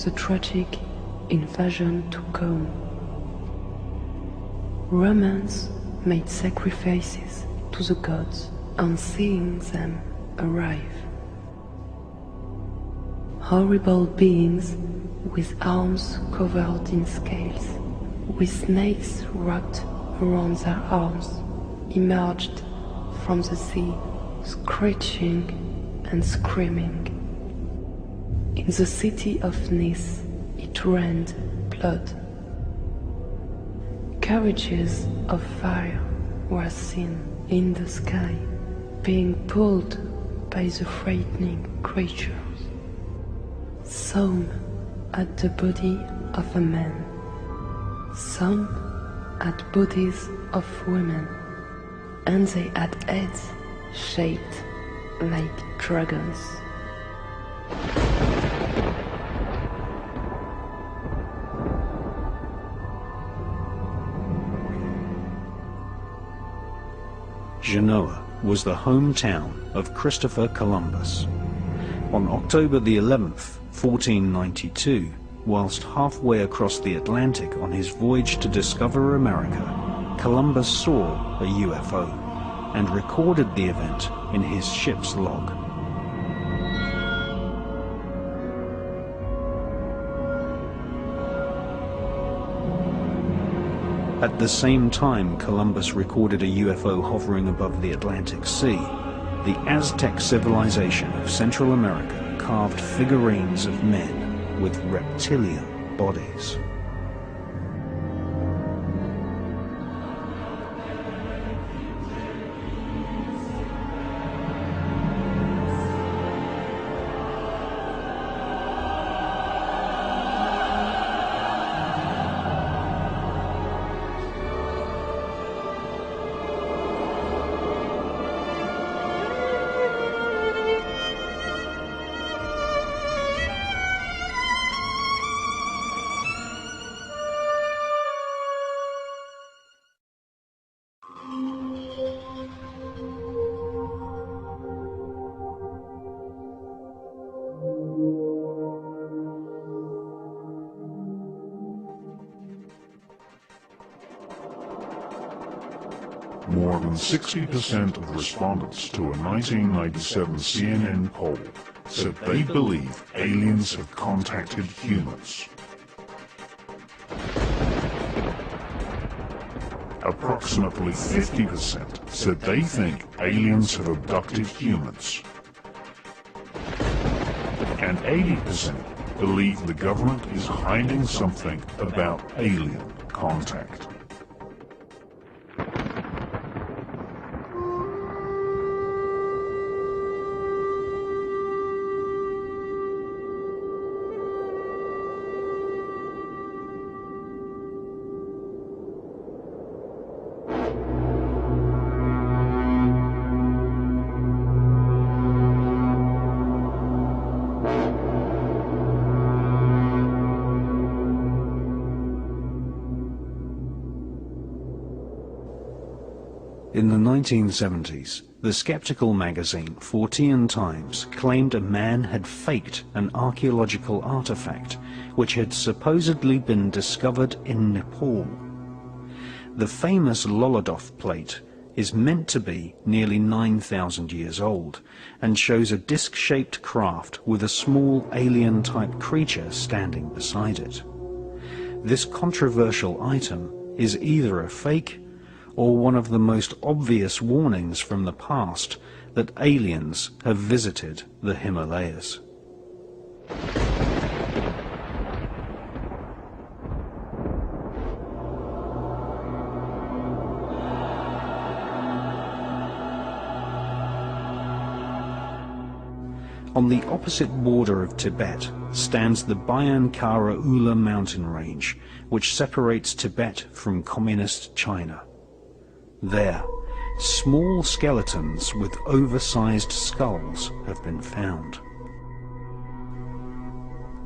the tragic invasion to come. Romans made sacrifices to the gods on seeing them arrive. Horrible beings with arms covered in scales, with snakes wrapped around their arms, emerged from the sea, screeching and screaming. In the city of Nice, it rained blood. Carriages of fire were seen in the sky, being pulled by the frightening creatures. Some had the body of a man, some had bodies of women, and they had heads shaped like dragons. Genoa was the hometown of Christopher Columbus. On October the 11th, 1492, whilst halfway across the Atlantic on his voyage to discover America, Columbus saw a UFO and recorded the event in his ship's log. At the same time Columbus recorded a UFO hovering above the Atlantic Sea, the Aztec civilization of Central America carved figurines of men with reptilian bodies. More than 60% of respondents to a 1997 CNN poll said they believe aliens have contacted humans. Approximately 50% said they think aliens have abducted humans. And 80% believe the government is hiding something about alien contact. In the 1970s, the skeptical magazine Fortean Times claimed a man had faked an archaeological artifact which had supposedly been discovered in Nepal. The famous Lolodov plate is meant to be nearly 9,000 years old and shows a disc-shaped craft with a small alien-type creature standing beside it. This controversial item is either a fake or one of the most obvious warnings from the past that aliens have visited the Himalayas. On the opposite border of Tibet stands the Bayankara Ula mountain range, which separates Tibet from communist China. There, small skeletons with oversized skulls have been found.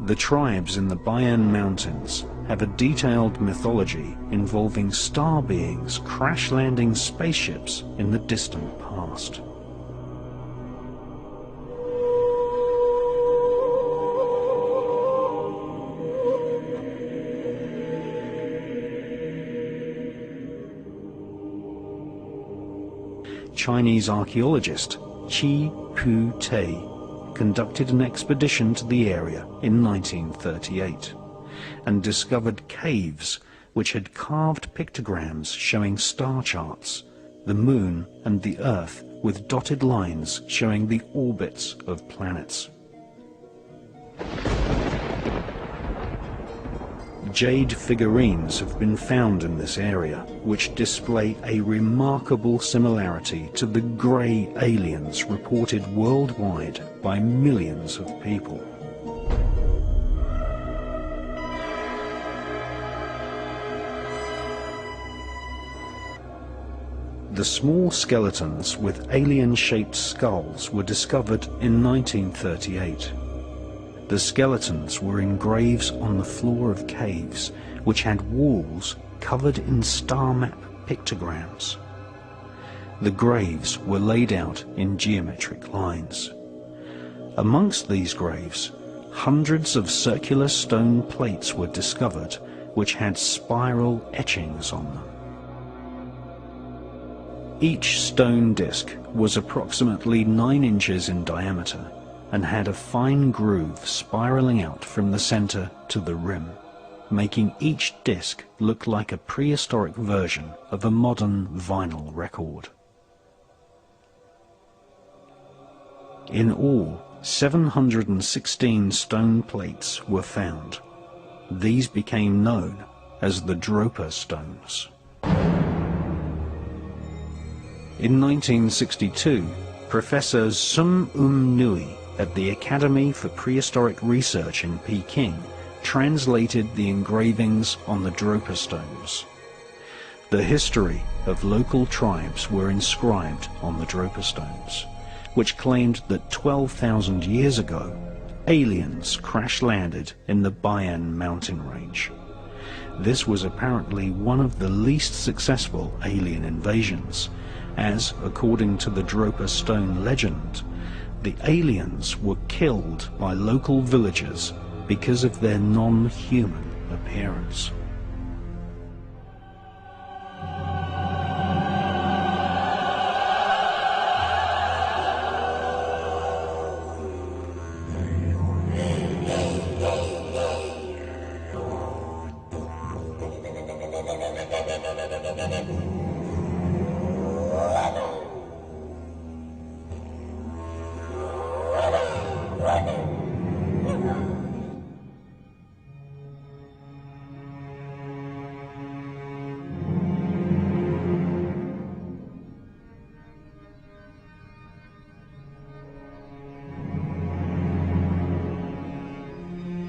The tribes in the Bayan Mountains have a detailed mythology involving star beings crash-landing spaceships in the distant past. Chinese archaeologist Qi Pu Tei conducted an expedition to the area in 1938 and discovered caves which had carved pictograms showing star charts, the moon and the earth, with dotted lines showing the orbits of planets. Jade figurines have been found in this area, which display a remarkable similarity to the grey aliens reported worldwide by millions of people. The small skeletons with alien-shaped skulls were discovered in 1938. The skeletons were in graves on the floor of caves, which had walls covered in star map pictograms. The graves were laid out in geometric lines. Amongst these graves, hundreds of circular stone plates were discovered, which had spiral etchings on them. Each stone disc was approximately 9 inches in diameter and had a fine groove spiraling out from the center to the rim, making each disc look like a prehistoric version of a modern vinyl record. In all, 716 stone plates were found. These became known as the Dropa stones. In 1962, Professor Sun Nui at the Academy for Prehistoric Research in Peking translated the engravings on the Dropa stones. The history of local tribes were inscribed on the Dropa stones, which claimed that 12,000 years ago, aliens crash-landed in the Bayan mountain range. This was apparently one of the least successful alien invasions, as, according to the Dropa stone legend, the aliens were killed by local villagers because of their non-human appearance.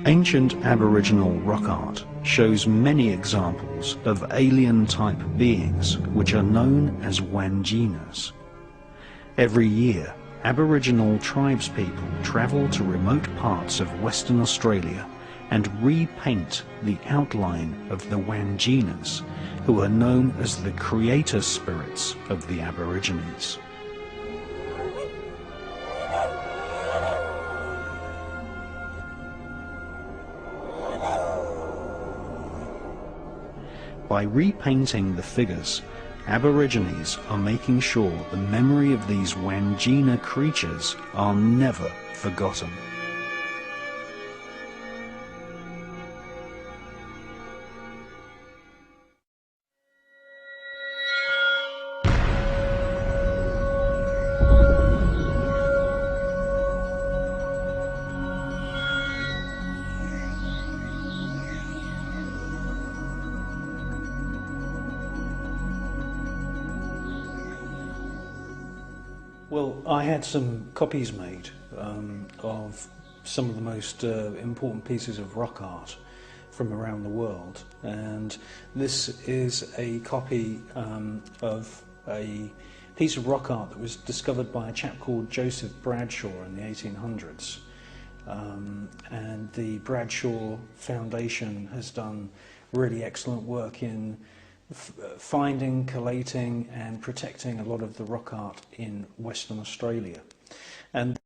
Ancient Aboriginal rock art shows many examples of alien-type beings which are known as Wanjinas. Every year, Aboriginal tribespeople travel to remote parts of Western Australia and repaint the outline of the Wanjinas, who are known as the creator spirits of the Aborigines. By repainting the figures, Aborigines are making sure the memory of these Wangina creatures are never forgotten. Well, I had some copies made of some of the most important pieces of rock art from around the world, and this is a copy of a piece of rock art that was discovered by a chap called Joseph Bradshaw in the 1800s. And the Bradshaw Foundation has done really excellent work in finding, collating and protecting a lot of the rock art in Western Australia. And